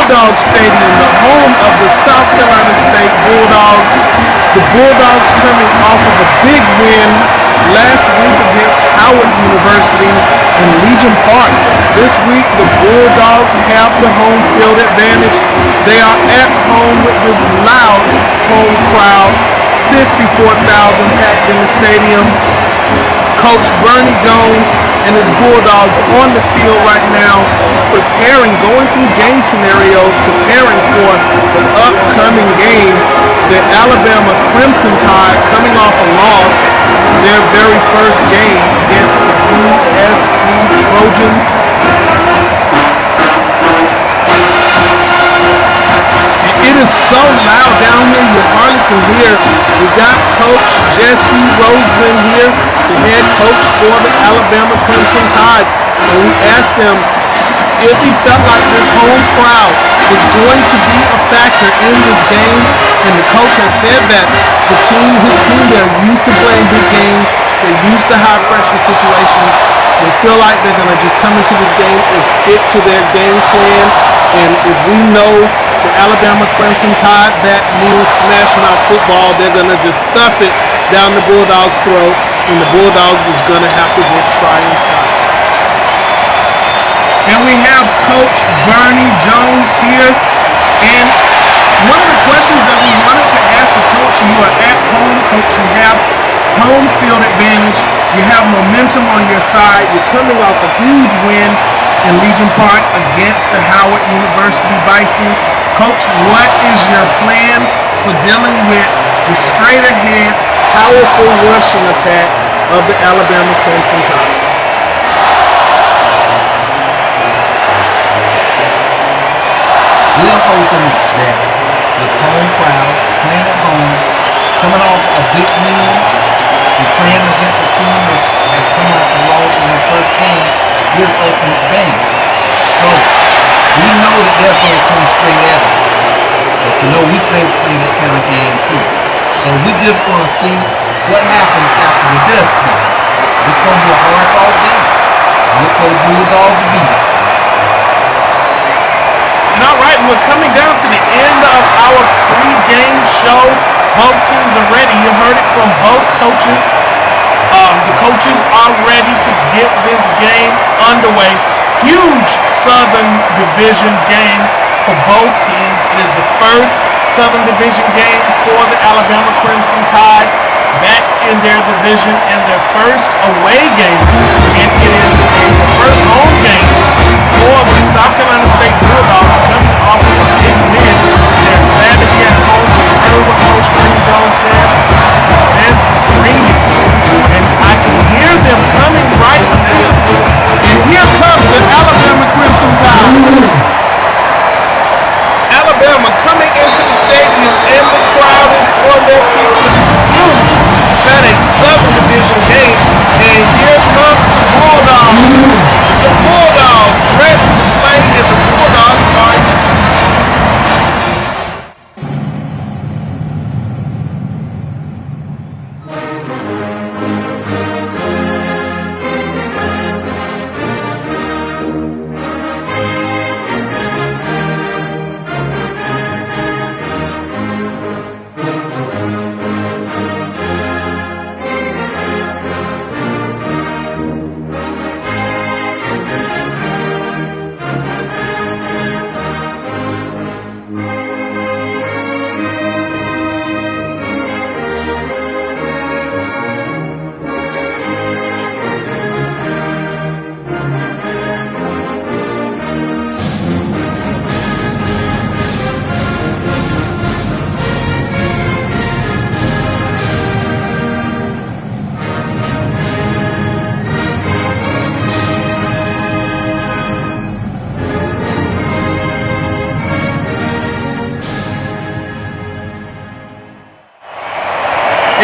Bulldog Stadium, the home of the South Carolina State Bulldogs. The Bulldogs coming off of a big win last week against Howard University in Legion Park. This week, the Bulldogs have the home field advantage. They are at home with this loud home crowd, 54,000 packed in the stadium. Coach Bernie Jones and his Bulldogs on the field right now, preparing, going through game scenarios, preparing for the upcoming game. The Alabama Crimson Tide coming off a loss, their very first game against the USC Trojans. It is so loud down here, you hardly can hear. We got Coach Jesse Roseman here, the head coach for the Alabama Crimson Tide. And we asked him if he felt like this home crowd was going to be a factor in this game. And the coach has said that his team, they're used to playing big games. They're used to high pressure situations. They feel like they're going to just come into this game and stick to their game plan. And if we know the Alabama Crimson Tide, that means smashing out football. They're going to just stuff it down the Bulldogs' throat, and the Bulldogs is going to have to just try and stop it. And we have Coach Bernie Jones here. And one of the questions that we wanted to ask the coach, you are at home, coach, you have home field advantage, you have momentum on your side, you're coming off a huge win in Legion Park against the Howard University Bison. Coach, what is your plan for dealing with the straight-ahead, powerful rushing attack of the Alabama Crimson Tide? We are hoping that this home crowd, playing at home, coming off a big win, and playing against a team that has come off a loss in their first game, gives us an advantage. So, we know that they're going to come straight at us. But you know, we play that kind of game too. So we're just going to see what happens after the death play. It's going to be a hard-fought game. Look for the Bulldogs to beat it. And all right, we're coming down to the end of our pre-game show. Both teams are ready. You heard it from both coaches. The coaches are ready to get this game underway. Huge Southern Division game for both teams. It is the first Southern Division game for the Alabama Crimson Tide back in their division, and their first away game. And it is the first home game for the South Carolina State Bulldogs coming off of a big win. They're glad to be at home. You heard what Coach Bernie Jones says. He says, bring it. And I can hear them coming right now. And here comes the Alabama Crimson Tide. Alabama coming into the stadium, and the crowd is on their feet for this huge FedEx Southern Division game. And here comes the Bulldogs. The Bulldogs ready to play, and the Bulldogs are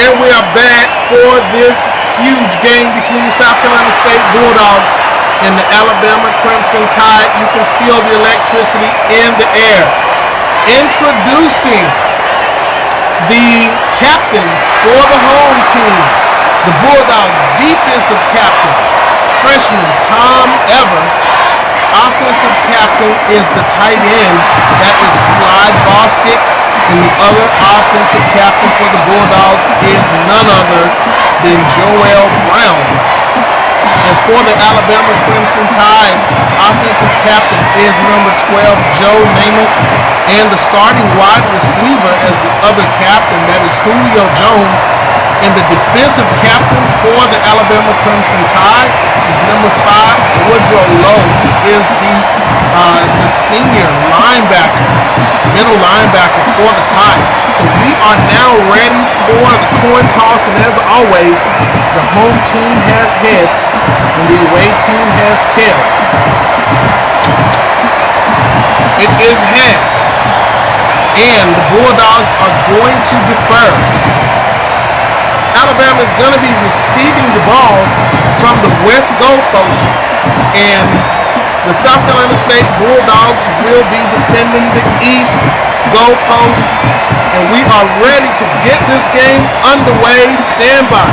And we are back for this huge game between the South Carolina State Bulldogs and the Alabama Crimson Tide. You can feel the electricity in the air. Introducing the captains for the home team. The Bulldogs defensive captain, freshman Tom Evers. Offensive captain tackle is the tight end. That is Clyde Bostick. And the other offensive captain for the Bulldogs is none other than Joel Brown. And for the Alabama Crimson Tide, offensive captain is number 12, Joe Namath. And the starting wide receiver as the other captain, that is Julio Jones. And the defensive captain for the Alabama Crimson Tide is number 5, Woodrow Lowe. He is the senior linebacker, middle linebacker for the Tide. So we are now ready for the coin toss, and as always, the home team has heads and the away team has tails. It is heads, and the Bulldogs are going to defer. Alabama is going to be receiving the ball from the west goalpost, and the South Carolina State Bulldogs will be defending the east goalpost, and we are ready to get this game underway. Stand by.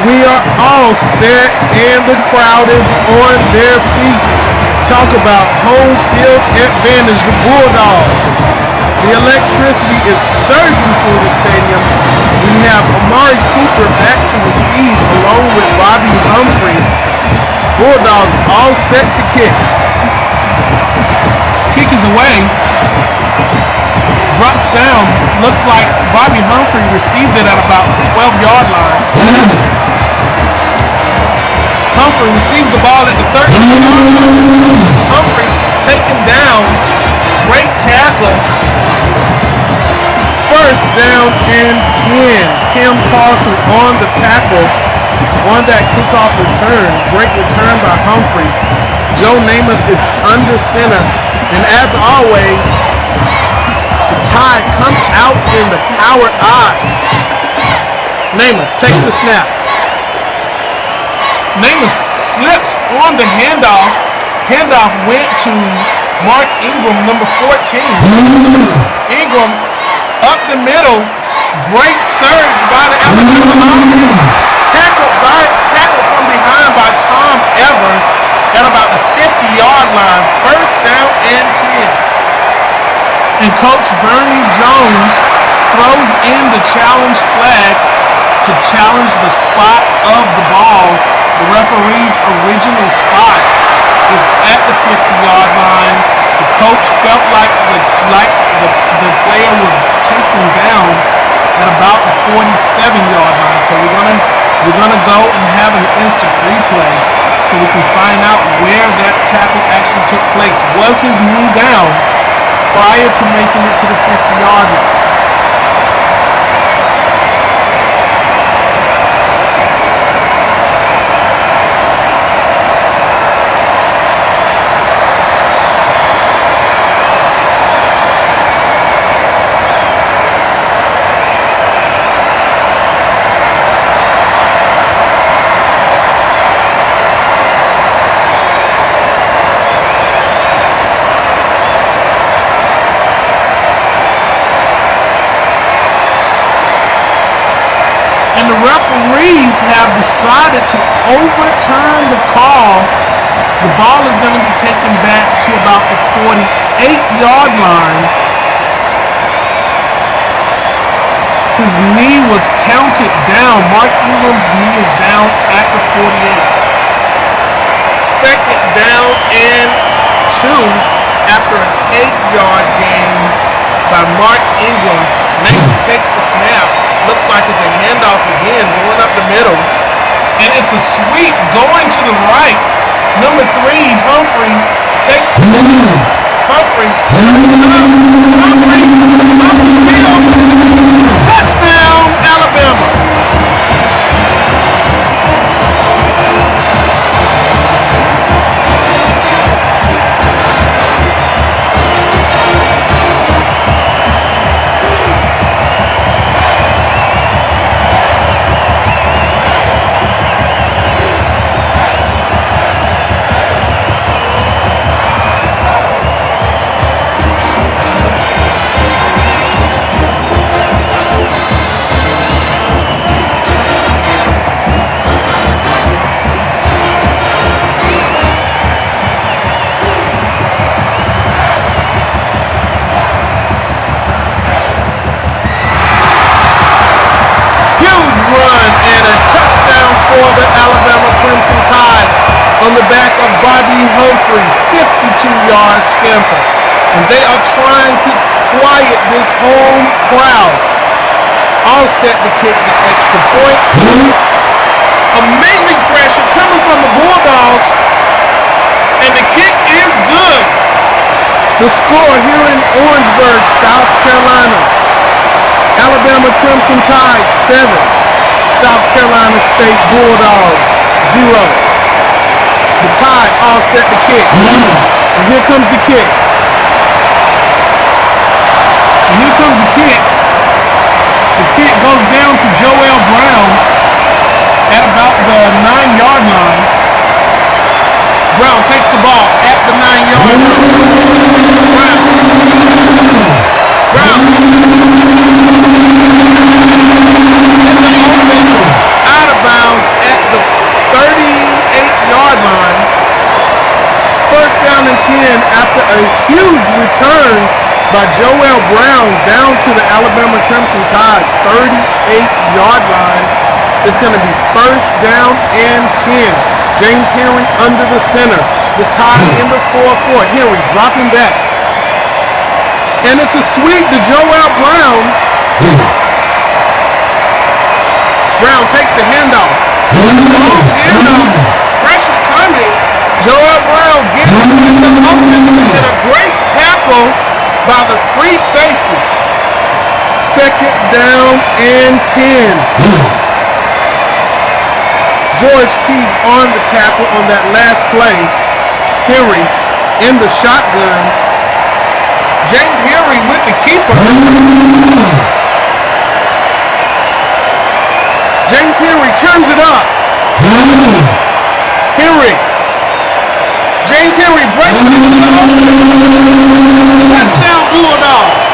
We are all set, and the crowd is on their feet. Talk about home field advantage, the Bulldogs. The electricity is surging through the stadium. We have Amari Cooper back to receive along with Bobby Humphrey. Bulldogs all set to kick. Kick is away. Drops down. Looks like Bobby Humphrey received it at about the 12-yard line. Humphrey receives the ball at the 13-yard line. Humphrey taken down. Great tackle. First down and 10. Kim Carson on the tackle on that kickoff return. Great return by Humphrey. Joe Namath is under center. And as always, the Tide comes out in the power I. Namath takes the snap. Namath slips on the handoff. Handoff went to Mark Ingram, number 14. Ingram up the middle. Great surge by the Alabama offense. Tackled from behind by Tom Evers at about the 50-yard line. First down and 10. And Coach Bernie Jones throws in the challenge flag to challenge the spot of the ball. The referee's original spot is at the 50-yard line. The coach felt like the player was taken down at about the 47-yard line. So we're gonna go and have an instant replay so we can find out where that tackle actually took place. Was his knee down prior to making it to the 50-yard line? Referees have decided to overturn the call. The ball is going to be taken back to about the 48-yard line. His knee was counted down. Mark Ingram's knee is down at the 48. Second down and 2 after an 8-yard gain by Mark Ingram. Nate takes the snap. Looks like it's a handoff again, going up the middle. And it's a sweep going to the right. Number 3, Humphrey takes the snap. Humphrey. Touchdown, Alabama. 40-yard scamper. And they are trying to quiet this home crowd. All set to kick the extra point. Amazing pressure coming from the Bulldogs. And the kick is good. The score here in Orangeburg, South Carolina. Alabama Crimson Tide 7. South Carolina State Bulldogs 0. The Tide all set to kick. And here comes the kick. And here comes the kick. The kick goes down to Joel Brown at about the 9-yard line. Brown takes the ball at the 9-yard line. Brown. Out of bounds at the 38-yard line. First down and 10 after a huge return by Joel Brown down to the Alabama Crimson Tide 38-yard line. It's going to be first down and 10. James Henry under the center. The Tide in the 4-4. Henry dropping back. And it's a sweep to Joel Brown. Brown takes the handoff. Long handoff. Pressure coming. Joel Brown gets the open and a great tackle by the free safety. Second down and 10. George Teague on the tackle on that last play. Henry in the shotgun. James Henry with the keeper. James Henry turns it up. Henry. James Henry breaks it to the open. Touchdown Bulldogs.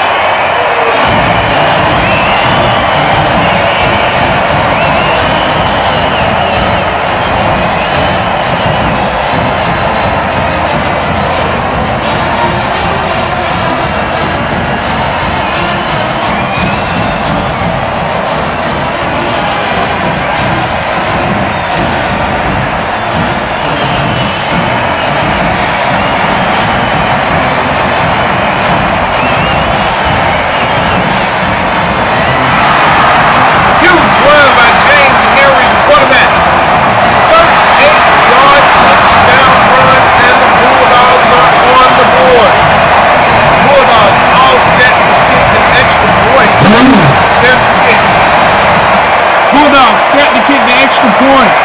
Bulldogs set to kick the extra point.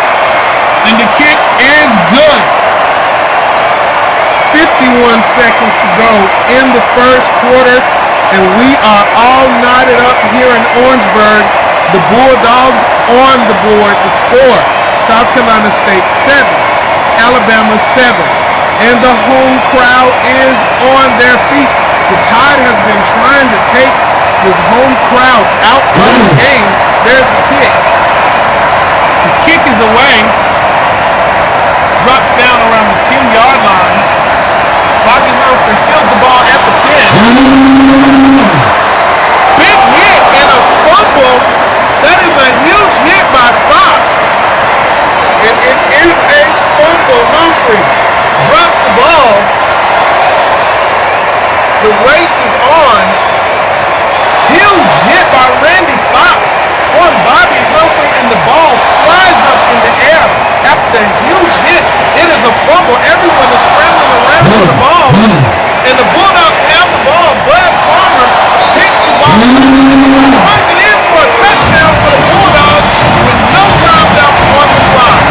And the kick is good. 51 seconds to go in the first quarter. And we are all knotted up here in Orangeburg. The Bulldogs on the board. The score, South Carolina State 7, Alabama 7. And the home crowd is on their feet. The Tide has been trying to take this home crowd out of the game. There's the kick. The kick is away. Drops down around the 10-yard line. Bobby Humphrey fills the ball at the 10. Big hit and a fumble. That is a huge hit by Fox. And it is a fumble. Humphrey drops the ball. The race is on. Huge hit by Randy Fox on Bobby Humphrey, and the ball flies up in the air after the huge hit. It is a fumble. Everyone is scrambling around for the ball, and the Bulldogs have the ball. Bud Farmer picks the ball, runs it in for a touchdown for the Bulldogs with no time left on the clock.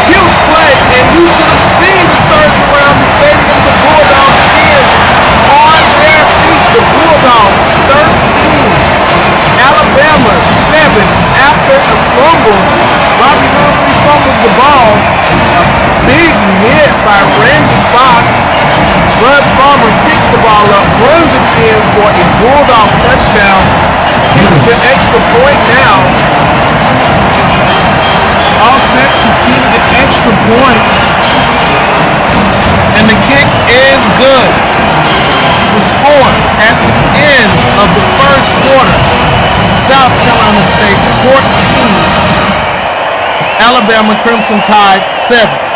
Huge play, and you should have seen the surge around the stadium. The Bulldogs is on their feet. The Bulldogs 13, Alabama 7 after a fumble. Robbie Humphrey fumbles the ball. A big hit by Randy Fox. Bud Farmer picks the ball up, runs it in for a Bulldog touchdown. Kicks the extra point now. All set to kick the extra point. And the kick is good. The score at the end of the first quarter, South Carolina State 14, Alabama Crimson Tide 7.